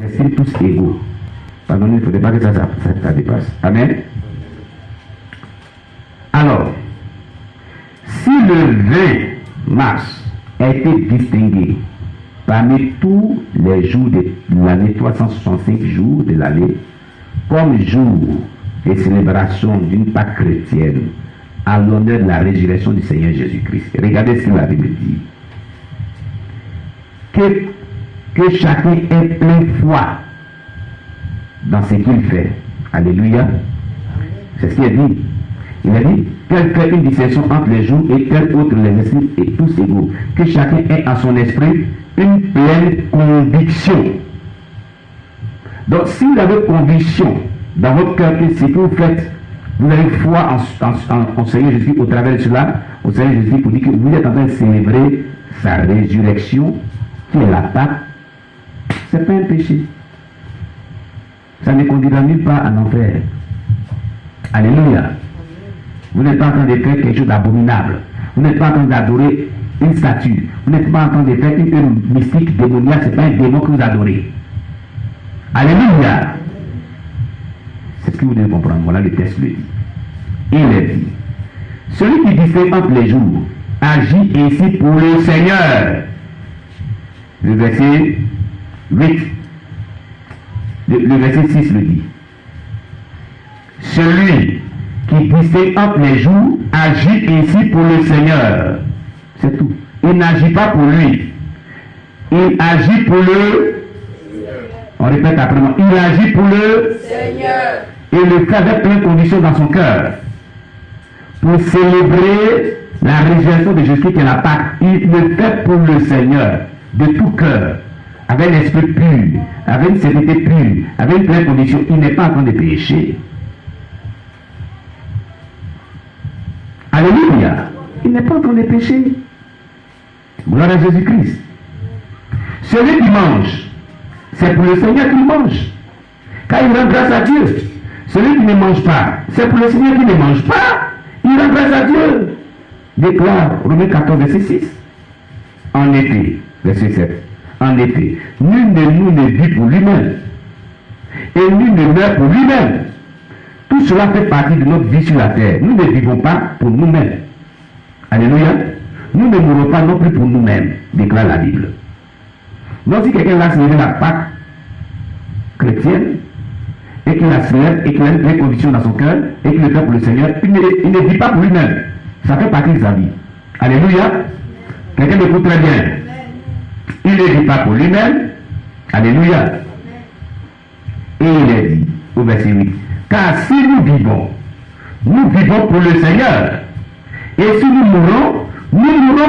Restez tous égaux. Pardon, il ne faudrait pas que ça dépasse. Amen. Alors, si le 20 mars a été distingué parmi tous les jours de l'année, 365 jours de l'année, comme jour de célébration d'une Pâque chrétienne à l'honneur de la résurrection du Seigneur Jésus-Christ. Regardez ce que la Bible dit. Que chacun ait plein foi dans ce qu'il fait. Alléluia. C'est ce qu'il a dit. Il a dit, qu'elle fait une distinction entre les jours et tel autre les esprits et tous égaux. Que chacun ait en son esprit une pleine conviction. Donc, si vous avez conviction dans votre cœur que ce que vous faites, vous avez foi en Seigneur Jésus au travers de cela, au Seigneur Jésus pour dire que vous êtes en train de célébrer sa résurrection, qui est la Pâque, c'est pas un péché. Ça ne conduira nulle part en enfer. Alléluia. Vous n'êtes pas en train de faire quelque chose d'abominable. Vous n'êtes pas en train d'adorer une statue. Vous n'êtes pas en train de faire une mystique démoniaque. Ce n'est pas un démon que vous adorez. Alléluia. C'est ce que vous devez comprendre. Voilà le texte le dit. Il est dit. Celui qui distingue entre les jours agit ainsi pour le Seigneur. Le verset 8. Le verset 6 le dit. Celui qui distingue entre les jours agit ainsi pour le Seigneur. C'est tout. Il n'agit pas pour lui. Il agit pour le... On répète après moi. Il agit pour le Seigneur. Et le fait avec plein de conditions dans son cœur. Pour célébrer la résurrection de Jésus qui est la Pâque. Il le fait pour le Seigneur. De tout cœur. Avec l'esprit pur. Avec une sérénité pure. Avec plein de conditions. Il n'est pas en train de pécher. Alléluia. Il n'est pas en train de pécher. Gloire à Jésus-Christ. Celui qui mange, c'est pour le Seigneur qu'il mange. Car il rend grâce à Dieu. Celui qui ne mange pas, c'est pour le Seigneur qui ne mange pas. Il rend grâce à Dieu. Déclare Romains 14, verset 6. En effet, verset 7. En effet, nul de nous ne vit pour lui-même. Et nul ne meurt pour lui-même. Tout cela fait partie de notre vie sur la terre. Nous ne vivons pas pour nous-mêmes. Alléluia. Nous ne mourrons pas non plus pour nous-mêmes, déclare la Bible. Donc si quelqu'un va célébrer la Pâque chrétienne, et qu'il la célèbre, et qu'il a une vraie conviction dans son cœur, et qu'il le fait pour le Seigneur, il ne vit pas pour lui-même. Ça fait partie de sa vie. Alléluia. Quelqu'un m'écoute très bien. Il ne vit pas pour lui-même. Alléluia. Et il est dit, au verset 8, car si nous vivons pour le Seigneur. Et si nous mourrons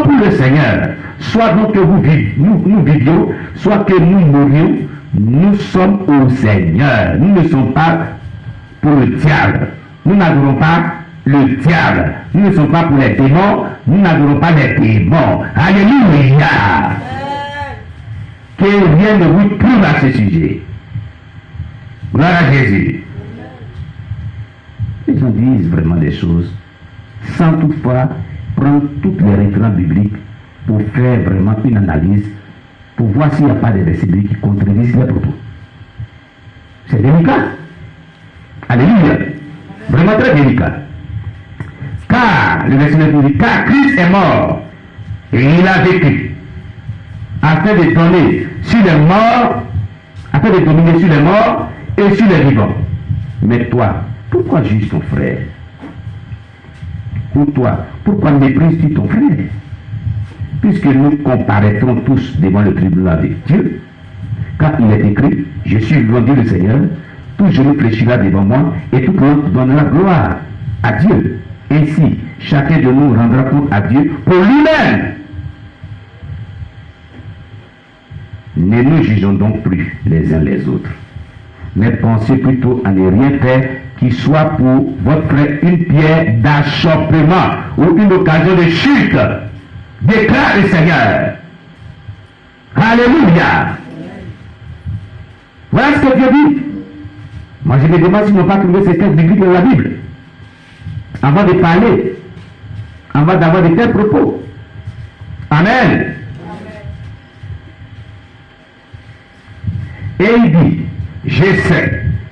pour le Seigneur. Soit donc que nous vivions, soit que nous mourions, nous sommes au Seigneur. Nous ne sommes pas pour le diable. Nous n'adorons pas le diable. Nous ne sommes pas pour les démons. Nous n'adorons pas les démons. Alléluia. Que rien ne vous prouve à ce sujet. Gloire à Jésus. Les gens disent vraiment des choses sans toutefois prendre toutes les références bibliques pour faire vraiment une analyse, pour voir s'il n'y a pas de versets bibliques qui contredisent les propos. C'est délicat. Alléluia. Vraiment très délicat. Car, le verset 9 dit, car Christ est mort et il a vécu afin de donner sur les morts, afin de dominer sur les morts et sur les vivants. Mais toi, pourquoi juges ton frère? Pour toi, pourquoi méprises-tu ton frère? Puisque nous comparaîtrons tous devant le tribunal de Dieu, car il est écrit, je suis vendu le Seigneur, tout genou fléchira devant moi, et tout monde donnera gloire à Dieu. Ainsi, chacun de nous rendra compte à Dieu pour lui-même. Ne nous jugeons donc plus les uns les autres, mais pensez plutôt à ne rien faire qui soit pour votre frère une pierre d'achoppement ou une occasion de chute. Déclare le Seigneur. Alléluia. Voilà ce que Dieu dit. Moi je me demande s'ils n'ont pas trouvé ces textes bibliques dans la Bible. Avant de parler, avant d'avoir de tels propos. Amen. Et il dit, je sais